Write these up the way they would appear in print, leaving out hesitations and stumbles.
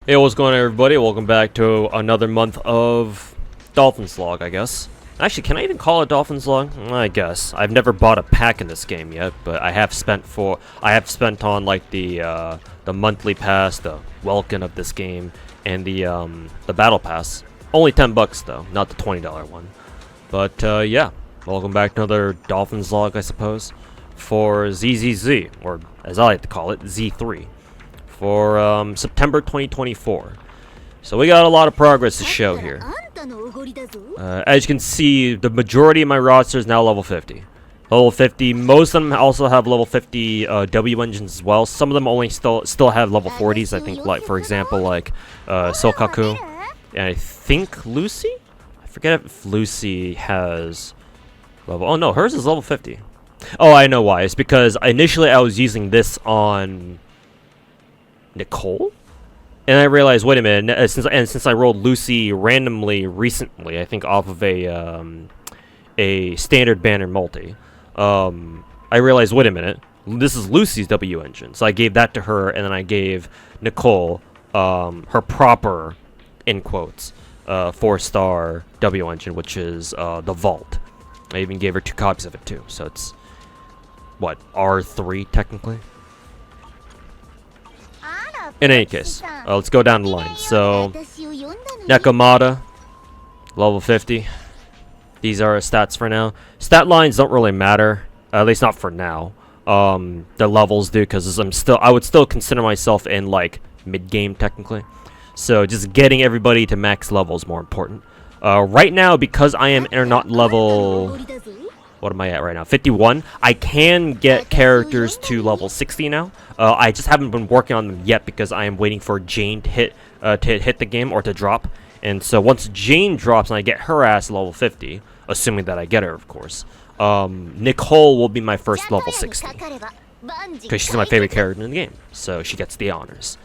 Hey, what's going on, everybody? Welcome back to another month of Dolphin's Log, I guess. Actually, can I even call it Dolphin's Log? I guess. I've never bought a pack in this game yet, but I have spent on like the monthly pass, the welcome of this game, and the battle pass. Only $10 though, not the $20 one. But yeah, welcome back to another Dolphin's Log, I suppose, for ZZZ, or as I like to call it, Z3. For September 2024. So we got a lot of progress to show here. As you can see, the majority of my roster is now level 50. Level 50, most of them also have level 50 W engines as well. Some of them only still have level 40s, I think, like for example, like Sokaku. And I think Lucy? I forget if Lucy has level... Oh no, hers is level 50. Oh, I know why. It's because initially I was using this on Nicole, and I realized, wait a minute, since I rolled Lucy randomly recently, I think off of a standard banner multi, I realized, wait a minute, this is Lucy's W engine, so I gave that to her, and then I gave Nicole her proper, in quotes, 4-star W engine, which is the Vault. I even gave her 2 copies of it too, so it's what, R3 technically. In any case, let's go down the line. So, Nekomata, level 50. These are our stats for now. Stat lines don't really matter, at least not for now. The levels do, because I would still consider myself in like mid-game technically. So just getting everybody to max level is more important. Right now, because I am not level... What am I at right now? 51. I can get characters to level 60 now. I just haven't been working on them yet because I am waiting for Jane to hit the game or to drop. And so once Jane drops and I get her ass level 50, assuming that I get her, of course, Nicole will be my first level 60 because she's my favorite character in the game. So she gets the honors.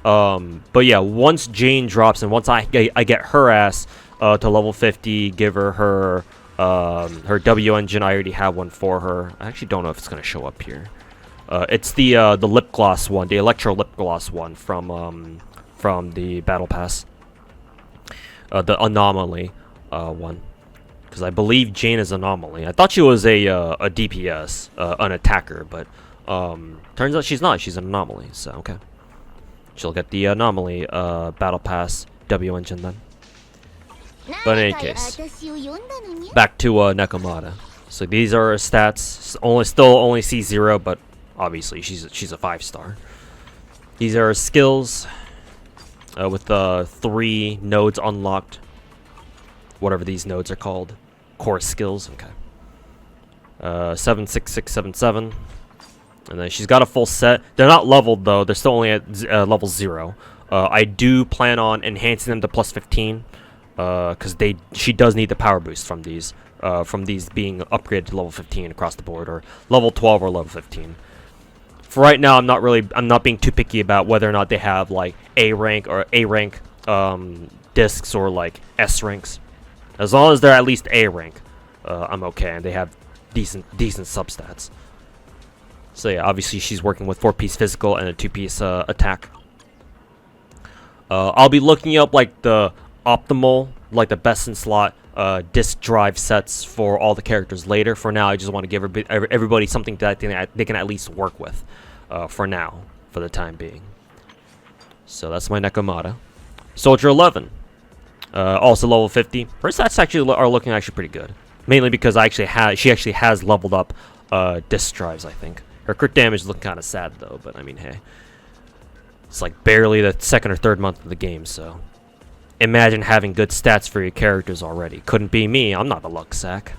But yeah, once Jane drops and once I get her ass to level 50, give her her W engine. I already have one for her. I actually don't know if it's gonna show up here. It's the lip gloss one, the electro lip gloss one from the battle pass. The anomaly one, because I believe Jane is anomaly. I thought she was a DPS, an attacker, but turns out she's not. She's an anomaly. So okay, she'll get the anomaly battle pass W engine then. But in any case, back to Nekomata. So these are her stats. Still only C0, but obviously she's a 5-star. These are her skills with 3 nodes unlocked. Whatever these nodes are called, core skills. Okay. 7, 6, 6, 7, 7, and then she's got a full set. They're not leveled though. They're still only at level 0. I do plan on enhancing them to plus 15. Because she does need the power boost from these being upgraded to level 15 across the board, or level 12 or level 15. For right now, I'm not being too picky about whether or not they have like A rank or A rank discs or like S ranks. As long as they're at least A rank, I'm okay, and they have decent substats. So yeah, obviously she's working with 4-piece physical and a 2-piece attack. I'll be looking up like the optimal, like the best in slot disk drive sets for all the characters later. For now, I just want to give everybody something that they can at least work with for now, for the time being. So that's my Nekomata. Soldier 11, also level 50. Her stats are looking pretty good, mainly because she actually has leveled up disk drives. I think her crit damage is looking kind of sad though, but I mean, hey, it's like barely the 2nd or 3rd month of the game, so. Imagine having good stats for your characters already. Couldn't be me. I'm not a luck sack.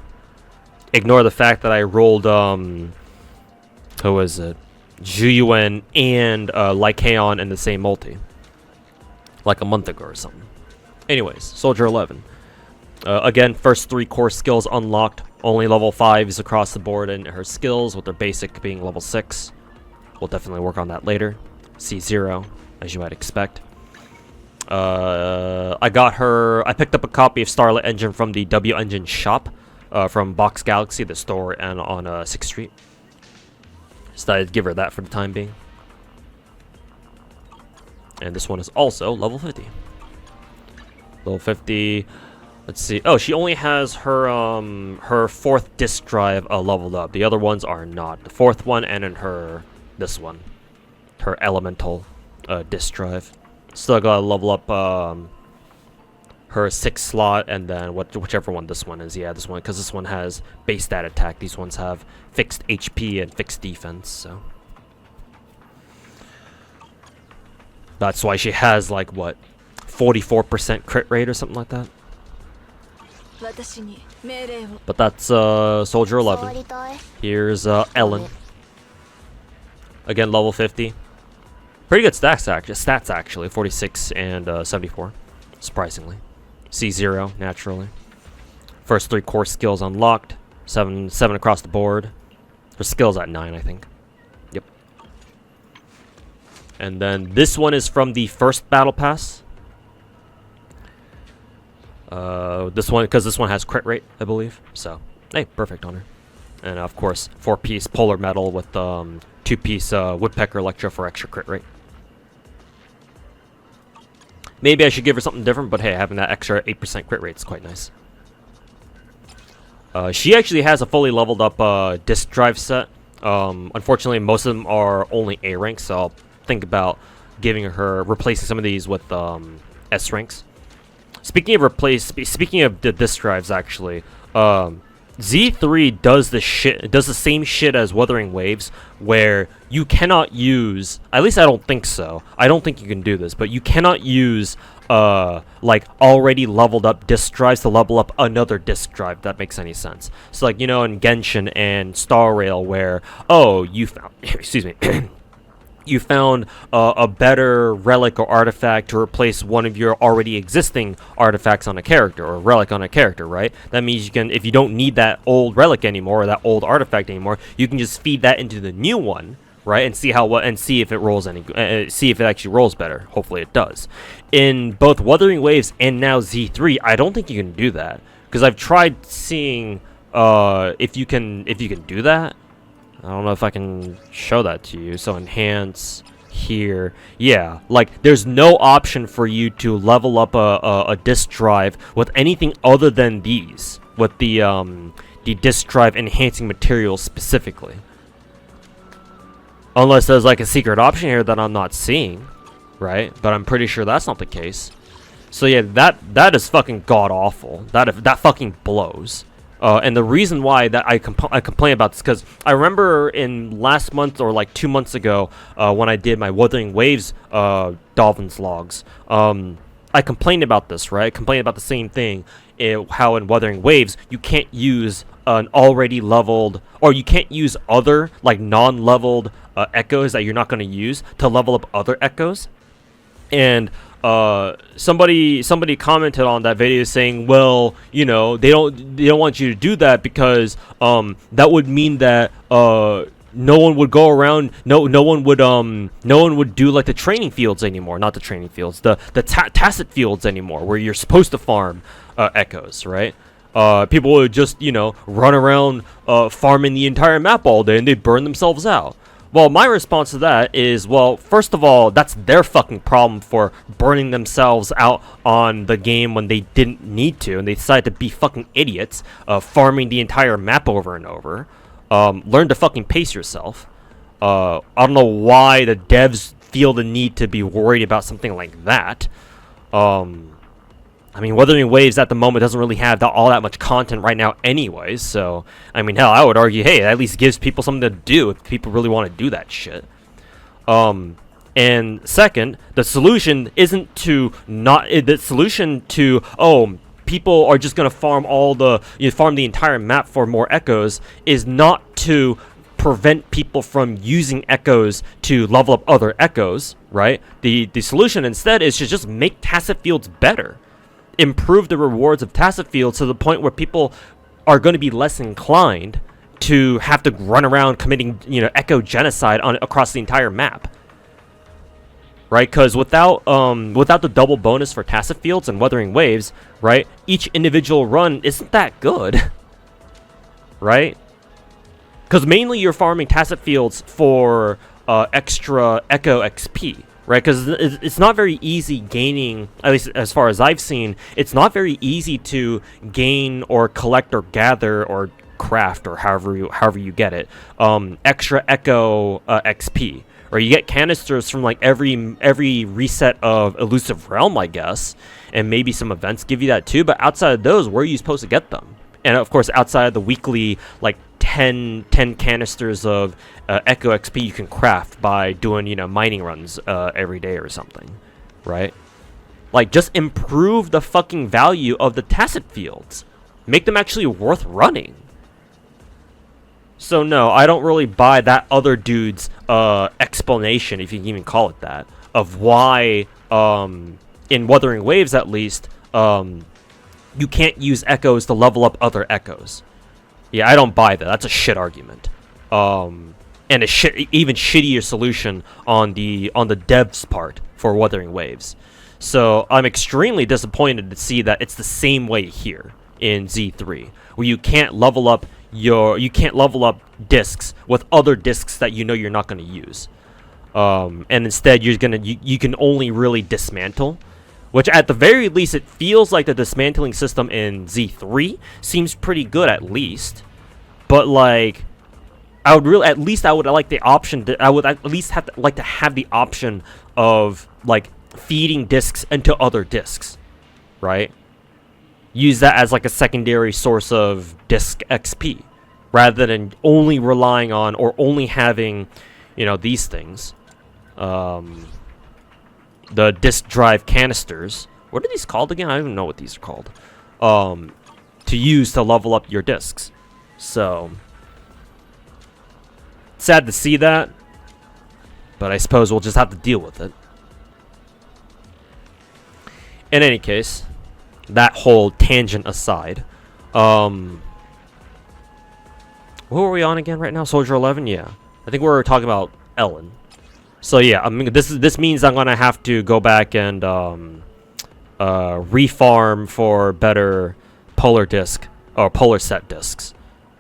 Ignore the fact that I rolled, who was it? Juyuan and Lycaon in the same multi. Like a month ago or something. Anyways, Soldier 11. Again, first 3 core skills unlocked. Only level 5s across the board in her skills, with her basic being level 6. We'll definitely work on that later. C0, as you might expect. I picked up a copy of Starlit Engine from the W Engine shop from Box Galaxy, the store, and on 6th Street. So I'd give her that for the time being. And this one is also level 50. Level 50. Let's see. Oh, she only has her her 4th disk drive leveled up. The other ones are not. The 4th one and in this one, her elemental disk drive. Still gotta level up her 6th slot, and then whichever one this one is. Yeah, this one, because this one has base stat attack. These ones have fixed HP and fixed defense. So that's why she has like what, 44% crit rate or something like that. But that's Soldier 11. Here's Ellen. Again, level 50. Pretty good stats actually. 46 and 74. Surprisingly. C0, naturally. First 3 core skills unlocked. 7 across the board. Her skills at 9, I think. Yep. And then this one is from the first battle pass. This one, because this one has crit rate, I believe. So, hey, perfect on her. And of course, 4-piece polar metal with 2-piece woodpecker electro for extra crit rate. Maybe I should give her something different, but hey, having that extra 8% crit rate is quite nice. She actually has a fully leveled up disk drive set. Unfortunately, most of them are only A ranks, so I'll think about replacing some of these with S ranks. Speaking of the disk drives, actually, Z3 does the same shit as Wuthering Waves, where you cannot use, at least I don't think so. I don't think you can do this, but you cannot use like already leveled up disk drives to level up another disk drive. If that makes any sense. So like, you know, in Genshin and Star Rail, where you found excuse me. You found a better relic or artifact to replace one of your already existing artifacts on a character, or relic on a character, right? That means you can, if you don't need that old relic anymore, or that old artifact anymore, you can just feed that into the new one, right? And see see if it rolls see if it actually rolls better. Hopefully it does. In both Wuthering Waves and now Z3, I don't think you can do that, because I've tried seeing if you can do that. I don't know if I can show that to you. So enhance here. Yeah, like there's no option for you to level up a disk drive with anything other than these, with the disk drive enhancing materials specifically. Unless there's like a secret option here that I'm not seeing, right? But I'm pretty sure that's not the case. So yeah, that is fucking god awful. That fucking blows. And the reason why that I complain about this, because I remember in last month or like 2 months ago, when I did my Wuthering Waves Dolphins logs, I complained about this, right? I complained about the same thing, how in Wuthering Waves you can't use an already leveled, or you can't use other like non-leveled echoes that you're not going to use to level up other echoes. And somebody commented on that video saying, well, you know, they don't want you to do that because that would mean that no one would go around, no one would do like the training fields anymore, not the training fields, the tacit fields anymore, where you're supposed to farm echoes, right? People would just, you know, run around farming the entire map all day and they burn themselves out. Well, my response to that is, well, first of all, that's their fucking problem for burning themselves out on the game when they didn't need to, and they decided to be fucking idiots, farming the entire map over and over. Learn to fucking pace yourself. I don't know why the devs feel the need to be worried about something like that. I mean, Wuthering Waves at the moment doesn't really have all that much content right now anyways, so, I mean, hell, I would argue, hey, it at least gives people something to do if people really want to do that shit. And second, the solution isn't to people are just going to farm farm the entire map for more echoes, is not to prevent people from using echoes to level up other echoes, right? The solution instead is to just make tacit fields better. Improve the rewards of tacit fields to the point where people are going to be less inclined to have to run around committing, you know, echo genocide across the entire map, right? Because without the double bonus for tacit fields and Wuthering Waves, right, each individual run isn't that good, right? Because mainly you're farming tacit fields for extra echo XP, right? Because it's not very easy gaining, at least as far as I've seen, it's not very easy to gain or collect or gather or craft or however you get it, extra Echo XP. Or you get canisters from like every reset of Elusive Realm, I guess, and maybe some events give you that too. But outside of those, where are you supposed to get them? And of course, outside of the weekly like 10 canisters of Echo XP you can craft by doing, you know, mining runs every day or something, right? Like, just improve the fucking value of the tacit fields. Make them actually worth running. So no, I don't really buy that other dude's explanation, if you can even call it that, of why, in Wuthering Waves at least, you can't use echoes to level up other echoes. Yeah, I don't buy that. That's a shit argument. And a even shittier solution on the devs' part for Wuthering Waves. So I'm extremely disappointed to see that it's the same way here in Z3, where you can't level up discs with other discs that you know you're not going to use. And instead you can only really dismantle. Which, at the very least, it feels like the dismantling system in Z3 seems pretty good, at least. But like, I would like the option. I would at least like to have the option of like feeding discs into other discs, right? Use that as like a secondary source of disc XP, rather than only relying on or only having, you know, these things. The disk drive canisters. What are these called again? I don't even know what these are called. To use to level up your discs. So, sad to see that, but I suppose we'll just have to deal with it. In any case, that whole tangent aside, what were we on again right now? Soldier 11? Yeah. I think we were talking about Ellen. So yeah, I mean, this means I'm gonna have to go back and refarm for better polar disc or polar set discs.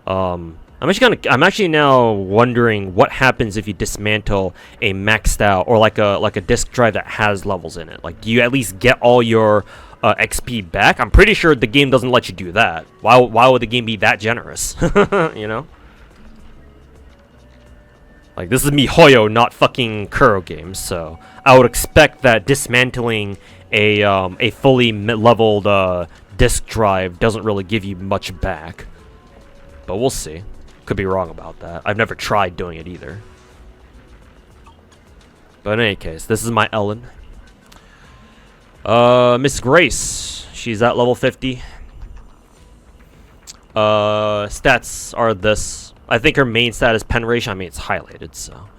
I'm actually now wondering what happens if you dismantle a maxed out or like a disc drive that has levels in it. Like, do you at least get all your XP back? I'm pretty sure the game doesn't let you do that. Why would the game be that generous? You know. Like, this is MiHoYo, not fucking Kuro games, so I would expect that dismantling a fully leveled disk drive doesn't really give you much back. But we'll see. Could be wrong about that. I've never tried doing it either. But in any case, this is my Ellen. Miss Grace. She's at level 50. Stats are this. I think her main stat is pen ratio. I mean, it's highlighted, so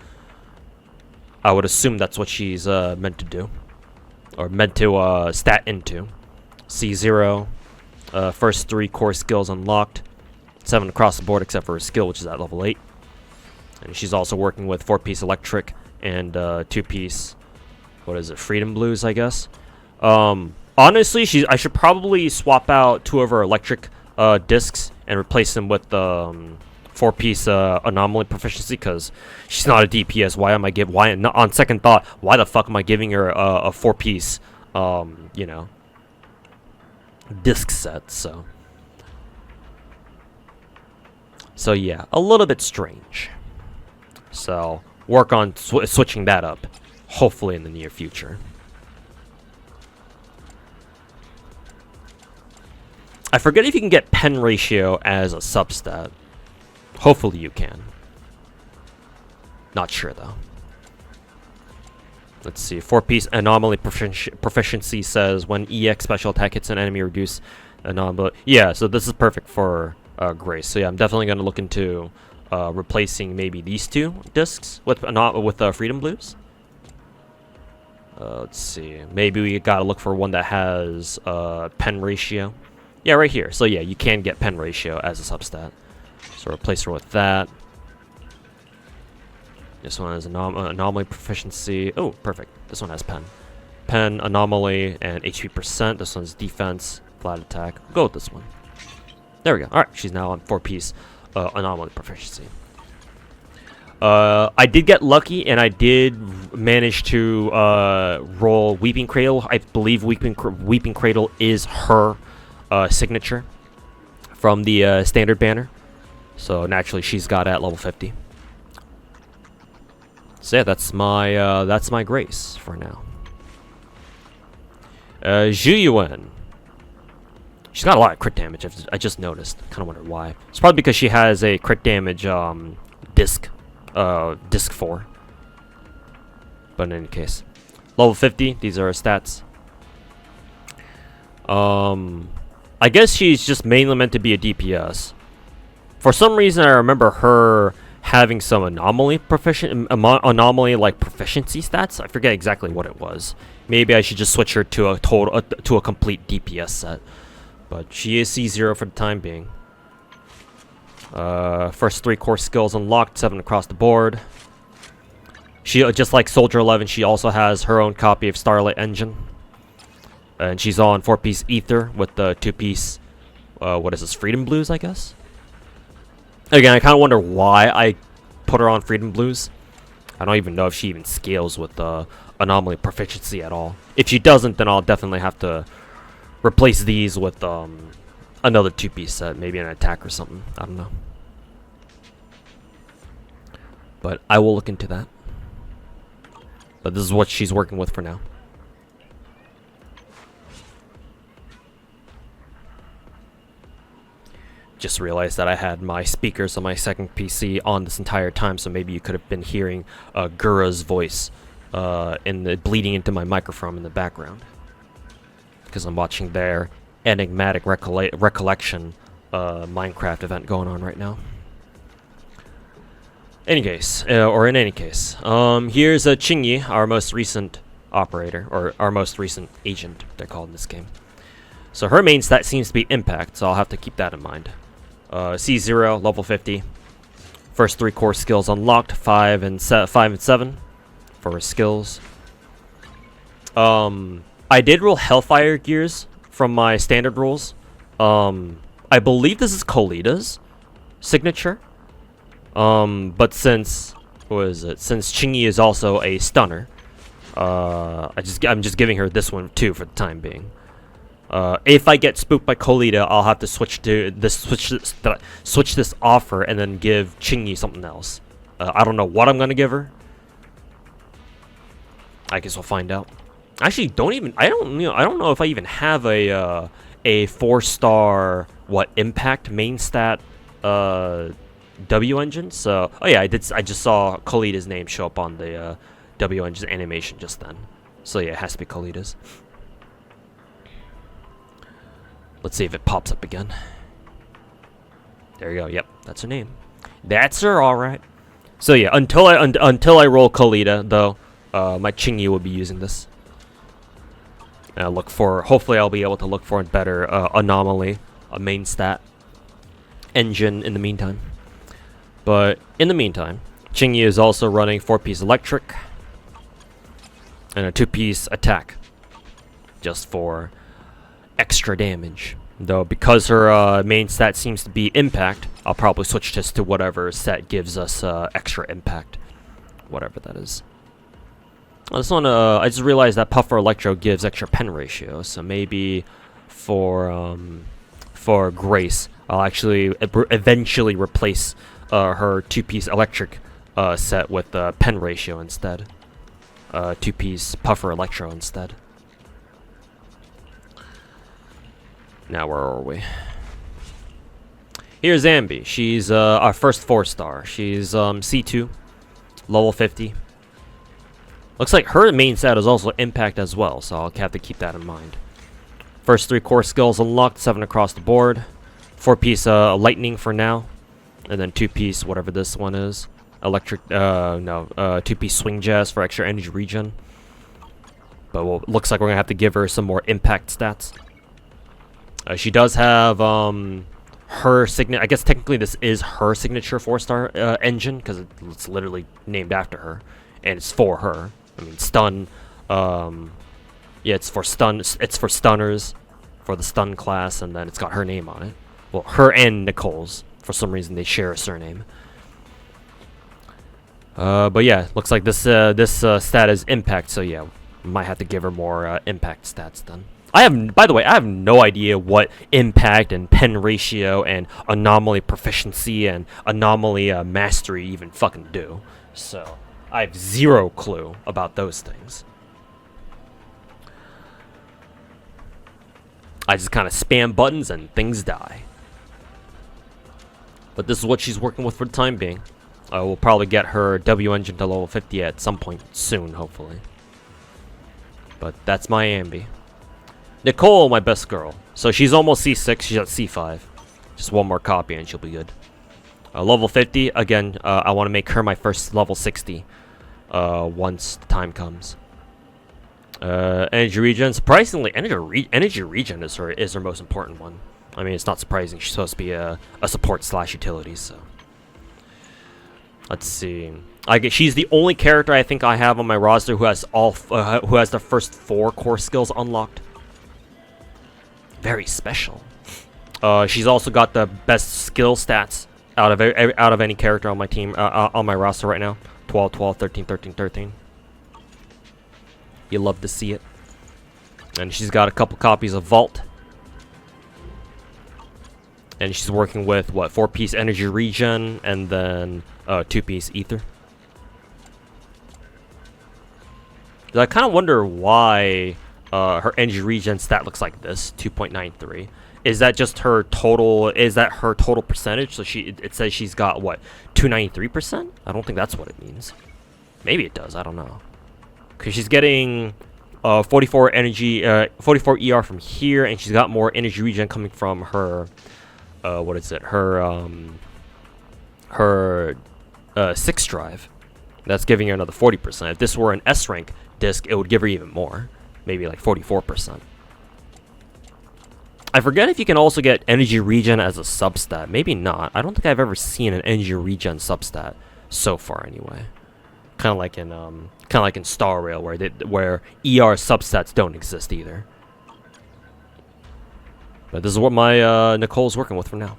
I would assume that's what she's meant to do, or meant to stat into. C0, first 3 core skills unlocked, 7 across the board except for her skill, which is at level 8. And she's also working with 4-piece electric and 2-piece, what is it, Freedom Blues, I guess. Honestly, I should probably swap out 2 of her electric discs and replace them with 4-piece anomaly proficiency, because she's not a DPS. On second thought, why the fuck am I giving her a 4-piece you know, disc set? So yeah, a little bit strange. So work on switching that up, hopefully in the near future. I forget if you can get pen ratio as a substat. Hopefully you can. Not sure though. Let's see. 4-piece anomaly proficiency says when EX special attack hits an enemy, reduce anomaly. Yeah, so this is perfect for Grace. So yeah, I'm definitely going to look into replacing maybe these 2 discs with Freedom Blues. Let's see. Maybe we gotta look for one that has pen ratio. Yeah, right here. So yeah, you can get pen ratio as a substat. So replace her with that. This one has anomaly proficiency. Oh, perfect. This one has pen. Pen, anomaly, and HP percent. This one's defense, flat attack. We'll go with this one. There we go. Alright, she's now on 4-piece anomaly proficiency. I did get lucky, and I did manage to roll Weeping Cradle. I believe Weeping Cradle is her signature from the standard banner. So naturally, she's got it at level 50. So yeah, that's my grace for now. Zhu. She's got a lot of crit damage. I just noticed. Kind of wondered why. It's probably because she has a crit damage disc 4. But in any case, level 50. These are her stats. I guess she's just mainly meant to be a DPS. For some reason, I remember her having some anomaly proficiency stats. I forget exactly what it was. Maybe I should just switch her to a complete DPS set. But she is C0 for the time being. First 3 core skills unlocked, 7 across the board. She, just like Soldier 11, she also has her own copy of Starlight Engine. And she's on 4-piece Ether with the 2-piece, what is this, Freedom Blues, I guess? Again, I kind of wonder why I put her on Freedom Blues. I don't even know if she even scales with anomaly proficiency at all. If she doesn't, then I'll definitely have to replace these with another 2-piece set, maybe an attack or something. I don't know. But I will look into that. But this is what she's working with for now. Just realized that I had my speakers on my second PC on this entire time, so maybe you could have been hearing Gura's voice bleeding into my microphone in the background. Because I'm watching their enigmatic recollection Minecraft event going on right now. In any case, here's Qingyi, our most recent operator, or our most recent agent, they're called in this game. So her main stat seems to be impact, so I'll have to keep that in mind. C0, level 50. First 3 core skills unlocked, 5 and 7 for her skills. I did roll Hellfire Gears from my standard rolls. I believe this is Kolita's signature. But since Qingyi is also a stunner, I'm just giving her this one too for the time being. If I get spooked by Kolita, I'll have to switch this offer and then give Qingyi something else. I don't know what I'm gonna give her. I guess we'll find out. Actually, I don't know if I even have a 4-star impact main stat W engine. So oh yeah, I just saw Kolita's name show up on the W engine animation just then. So yeah, it has to be Kolita's. Let's see if it pops up again. There you go. Yep, that's her name. That's her, all right. So yeah, until I roll Kolita, though, my Qingyi will be using this. And hopefully I'll be able to look for a better anomaly, a main stat engine in the meantime. But in the meantime, Qingyi is also running 4-piece electric and a 2-piece attack, just for extra damage. Though because her main stat seems to be impact, I'll probably switch this to whatever set gives us extra impact, whatever that is. I just realized that Puffer Electro gives extra pen ratio, so maybe for Grace, I'll actually eventually replace her 2-piece electric set with pen ratio instead. 2-piece Puffer Electro instead. Now where are we? Here's Zambi. She's our first 4-star. She's C2, level 50. Looks like her main stat is also impact as well, so I'll have to keep that in mind. First 3 core skills unlocked, 7 across the board. 4-piece lightning for now, and then 2-piece whatever this one is. Electric, 2-piece swing jazz for extra energy regen. But looks like we're gonna have to give her some more impact stats. She does have her signature. I guess technically this is her signature 4-star engine because it's literally named after her, and it's for her. I mean, stun. Yeah, it's for stun. It's for stunners, for the stun class, and then it's got her name on it. Well, her and Nicole's. For some reason, they share a surname. But yeah, looks like this stat is impact, so yeah, might have to give her more impact stats then. By the way, I have no idea what impact and pen ratio and anomaly proficiency and anomaly mastery even fucking do. So I have zero clue about those things. I just kind of spam buttons and things die. But this is what she's working with for the time being. We'll probably get her W engine to level 50 at some point soon, hopefully. But that's my Ambi. Nicole, my best girl. So she's almost C6, she's at C5. Just one more copy and she'll be good. Level 50, again, I want to make her my first level 60 once the time comes. Energy regen. Surprisingly, energy regen is her most important one. I mean, it's not surprising. She's supposed to be a support / utility, so. Let's see. She's the only character I think I have on my roster who has who has the first 4 core skills unlocked. Very special. She's also got the best skill stats out of any character on my team on my roster right now. 12, 12, 13, 13, 13. You love to see it. And she's got a couple copies of Vault. And she's working with, what, 4-piece energy regen and then 2-piece ether. I kind of wonder why her energy regen stat looks like this, 2.93. Is that just her total? Is that her total percentage? So it says she's got what, 293%? I don't think that's what it means. Maybe it does. I don't know. Cause she's getting 44 energy, 44 ER from here, and she's got more energy regen coming from her. What is it? Her 6 drive. That's giving her another 40%. If this were an S rank disc, it would give her even more. Maybe like 44%. I forget if you can also get energy regen as a substat. Maybe not. I don't think I've ever seen an energy regen substat so far, anyway. Kind of like in Star Rail, where ER substats don't exist either. But this is what my Nicole's working with for now.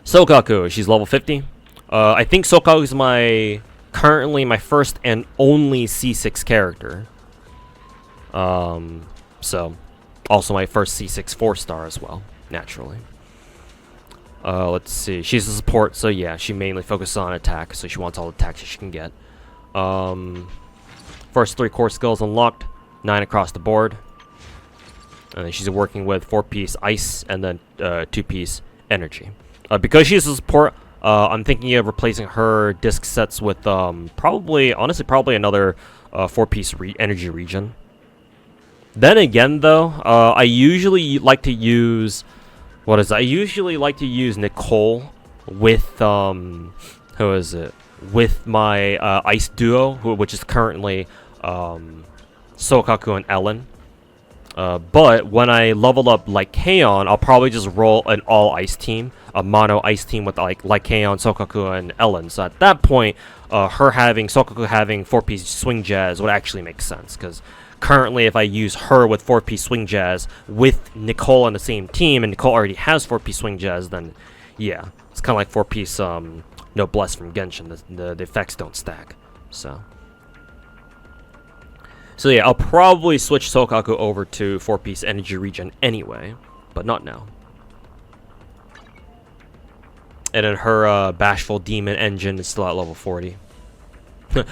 Sokaku, she's level 50. I think Sokaku is currently my first and only C6 character. So, also my first C6 4-star as well, naturally. Let's see. She's a support, so yeah, she mainly focuses on attack, so she wants all the attacks that she can get. First 3 core skills unlocked, 9 across the board. And then she's working with 4-piece ice and then 2-piece energy. Because she's a support, I'm thinking of replacing her disc sets with probably another 4-piece energy regen. Then again, though, I usually like to use Nicole with who is it? With my ice duo, which is currently Sokaku and Ellen. But when I level up Lycaon, I'll probably just roll an all ice team, a mono ice team with Lycaon, Sokaku, and Ellen. So at that point, Sokaku having 4-piece swing jazz would actually make sense, because currently if I use her with 4-piece swing jazz with Nicole on the same team, and Nicole already has 4-piece swing jazz, then yeah, it's kind of like 4-piece Noblesse from Genshin. The effects don't stack. So yeah, I'll probably switch Sokaku over to 4-piece energy regen anyway, but not now. And then her Bashful Demon engine is still at level 40.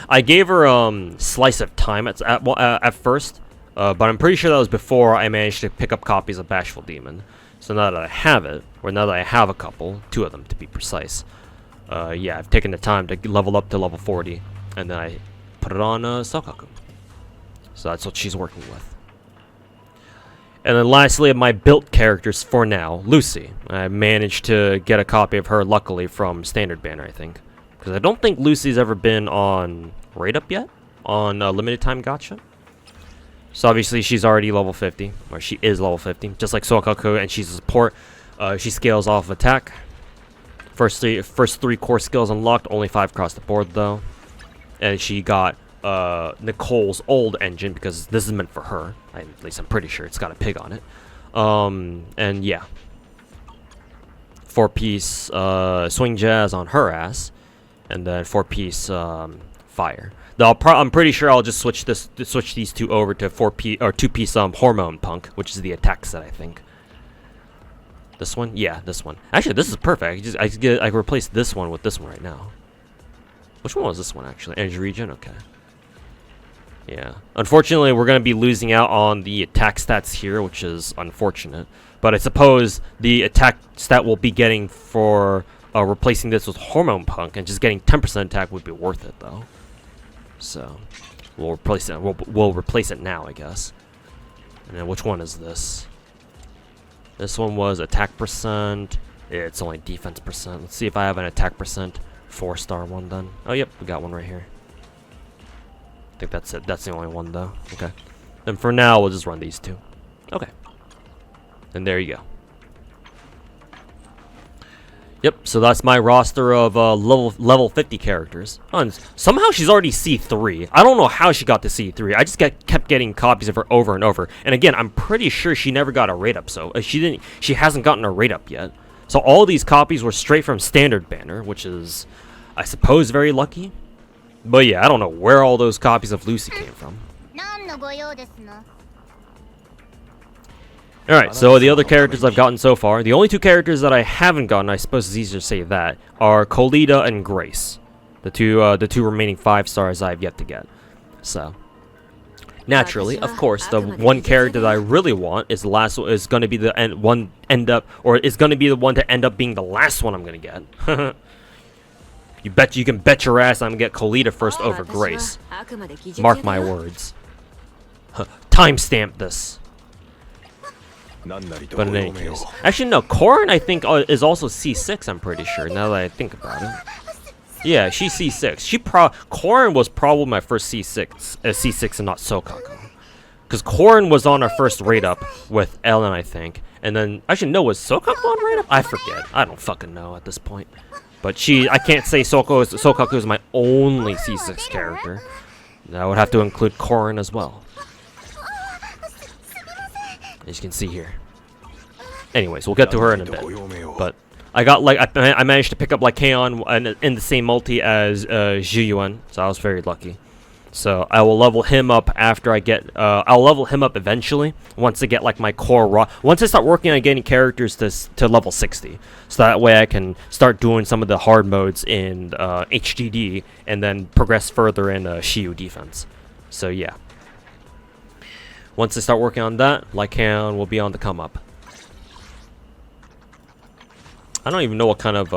I gave her Slice of Time at first, but I'm pretty sure that was before I managed to pick up copies of Bashful Demon. So now that I have it, or now that I have a couple, 2 of them to be precise, yeah, I've taken the time to level up to level 40, and then I put it on Sokaku. So that's what she's working with. And then lastly, of my built characters for now, Lucy. I managed to get a copy of her, luckily, from Standard Banner, I think. Because I don't think Lucy's ever been on Raid Up yet, on Limited Time Gacha. So obviously she's already level 50, or she is level 50, just like Sokaku, and she's a support. She scales off of attack. First three core skills unlocked, only 5 across the board though. And she got Nicole's old engine, because this is meant for her. At least I'm pretty sure it's got a pig on it. And yeah. 4-piece swing jazz on her ass, and then 4-piece fire. Though I'm pretty sure I'll just switch these two over to 2-piece hormone punk, which is the attack set, I think. This one, yeah, this one. Actually, this is perfect. I can replace this one with this one right now. Which one was this one actually? Energy regen, okay. Yeah. Unfortunately, we're gonna be losing out on the attack stats here, which is unfortunate. But I suppose the attack stat we'll be getting for replacing this with hormone punk and just getting 10% attack would be worth it, though. So we'll replace it. We'll replace it now, I guess. And then which one is this? This one was attack percent. It's only defense percent. Let's see if I have an attack percent 4-star one then. Oh, yep, we got one right here. I think that's it. That's the only one, though. Okay. And for now, we'll just run these two. Okay. And there you go. Yep, so that's my roster of level 50 characters. Oh, and somehow she's already C3. I don't know how she got to C3. I just kept getting copies of her over and over. And again, I'm pretty sure she never got a rate up. So she hasn't gotten a rate up yet. So all these copies were straight from standard banner, which is, I suppose, very lucky. But yeah, I don't know where all those copies of Lucy came from. Alright, so the other characters I've gotten so far, the only two characters that I haven't gotten, I suppose it's easier to say that, are Colita and Grace. The two remaining 5-stars I've yet to get. So, naturally, of course, the one character that I really want is the last is going to be the one to end up being the last one I'm going to get. You can bet your ass I'm going to get Colita first over Grace. Mark my words. Timestamp this. But in any case, actually no, Corrin I think is also C6. I'm pretty sure now that I think about it. Yeah, she's C6. Corrin was probably my first C6 and not Sokaku, because Corrin was on our first rate up with Ellen, I think, and then actually no, was Sokaku on rate up? I forget. I don't fucking know at this point. But I can't say Sokaku is my only C6 character. I would have to include Corrin as well. As you can see here. Anyways, we'll get to her in a bit. But I got I managed to pick up Lycaon in the same multi as Zhiyuan, so I was very lucky. So I will level him up after I get. I'll level him up eventually once I get my core once I start working on getting characters to level 60. So that way I can start doing some of the hard modes in HDD and then progress further in Shiyu defense. So yeah. Once I start working on that, Lycaon will be on the come up. I don't even know what kind of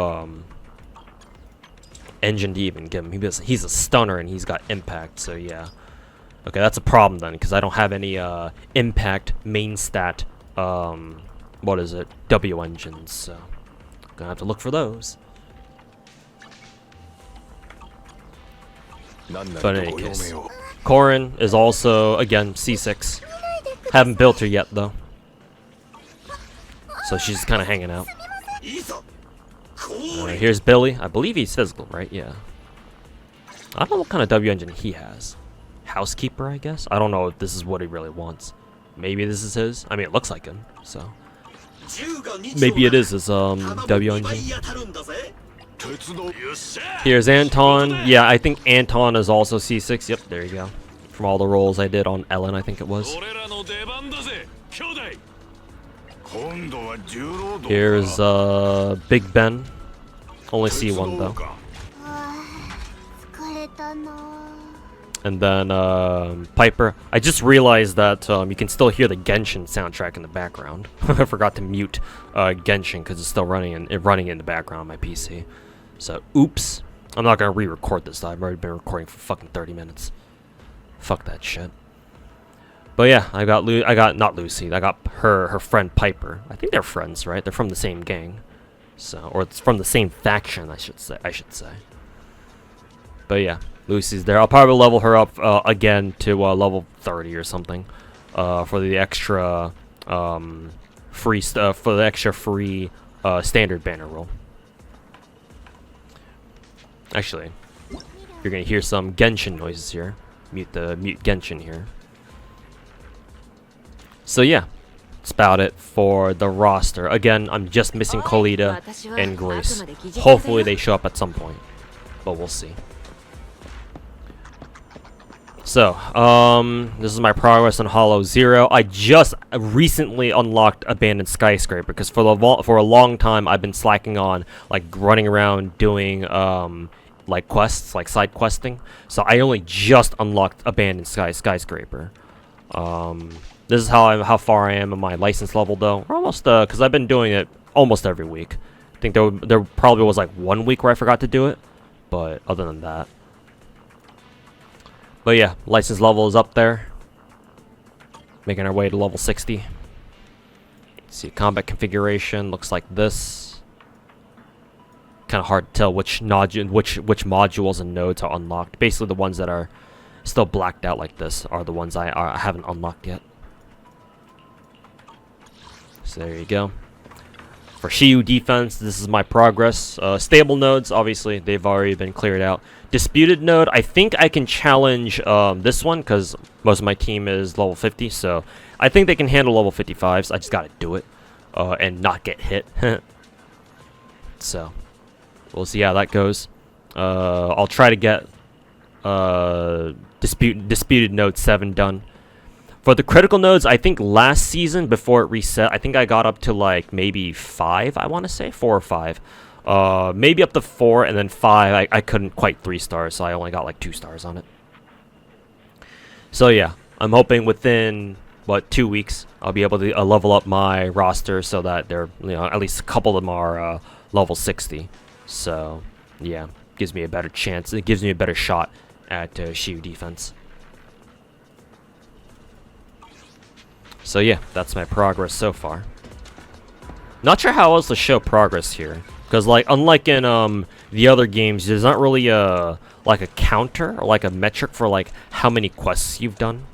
engine to even give him. He's a stunner and he's got impact, so yeah. Okay, that's a problem then, because I don't have any impact main stat, what is it, W engines, so gonna have to look for those. But in any case, Corrin is also, again, C6. Haven't built her yet, though. So she's kind of hanging out. Here's Billy. I believe he's physical, right? Yeah. I don't know what kind of W engine he has. Housekeeper, I guess? I don't know if this is what he really wants. Maybe this is his. I mean, it looks like him, so. Maybe it is his W engine. Here's Anton. Yeah, I think Anton is also C6. Yep, there you go. From all the rolls I did on Ellen, I think it was. Here's Big Ben. Only C1 though. And then Piper. I just realized that you can still hear the Genshin soundtrack in the background. I forgot to mute Genshin because it's still running in the background on my PC. So oops. I'm not gonna re-record this. I've already been recording for fucking 30 minutes. Fuck that shit. But yeah, I got not Lucy. I got her friend Piper. I think they're friends, right? They're from the same gang, so, or it's from the same faction, I should say. But yeah, Lucy's there. I'll probably level her up again to level 30 or something, for the extra free standard banner roll. Actually, you're gonna hear some Genshin noises here. Mute Genshin here. So yeah, that's about it for the roster. Again, I'm just missing Kolita and Grace. Hopefully they show up at some point, but we'll see. So, this is my progress on Hollow Zero. I just recently unlocked Abandoned Skyscraper because for a long time I've been slacking on like running around doing like quests, like side questing. So I only just unlocked Abandoned Skyscraper. This is how far I am in my license level though. We're almost because I've been doing it almost every week. I think there probably was like 1 week where I forgot to do it, but other than that. But yeah, license level is up there. Making our way to level 60. Let's see, combat configuration looks like this. Kind of hard to tell which modules and nodes are unlocked. Basically, the ones that are still blacked out like this are the ones I haven't unlocked yet. So there you go. For Shiyu defense, this is my progress. Stable nodes, obviously, they've already been cleared out. Disputed node, I think I can challenge this one because most of my team is level 50, so I think they can handle level 55s. I just gotta do it and not get hit. So we'll see how that goes. I'll try to get disputed node 7 done. For the critical nodes, I think last season before it reset, I think I got up to like maybe 5. I want to say 4 or 5. Maybe up to 4 and then 5. I couldn't quite 3 stars, so I only got like 2 stars on it. So yeah, I'm hoping within 2 weeks I'll be able to level up my roster so that they're at least a couple of them are level 60. So yeah, gives me a better chance. It gives me a better shot at Shiyu defense. So yeah, that's my progress so far. Not sure how else to show progress here. Because, like, unlike in the other games, there's not really like a counter or like a metric for like how many quests you've done.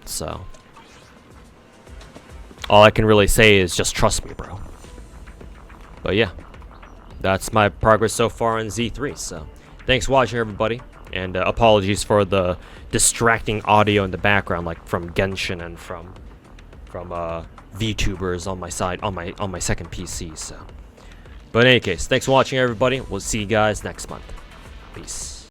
So all I can really say is just trust me, bro. But yeah, that's my progress so far on Z3. So thanks for watching, everybody, and apologies for the distracting audio in the background, like from Genshin and from VTubers on my side on my second PC. So. But in any case, thanks for watching, everybody. We'll see you guys next month. Peace.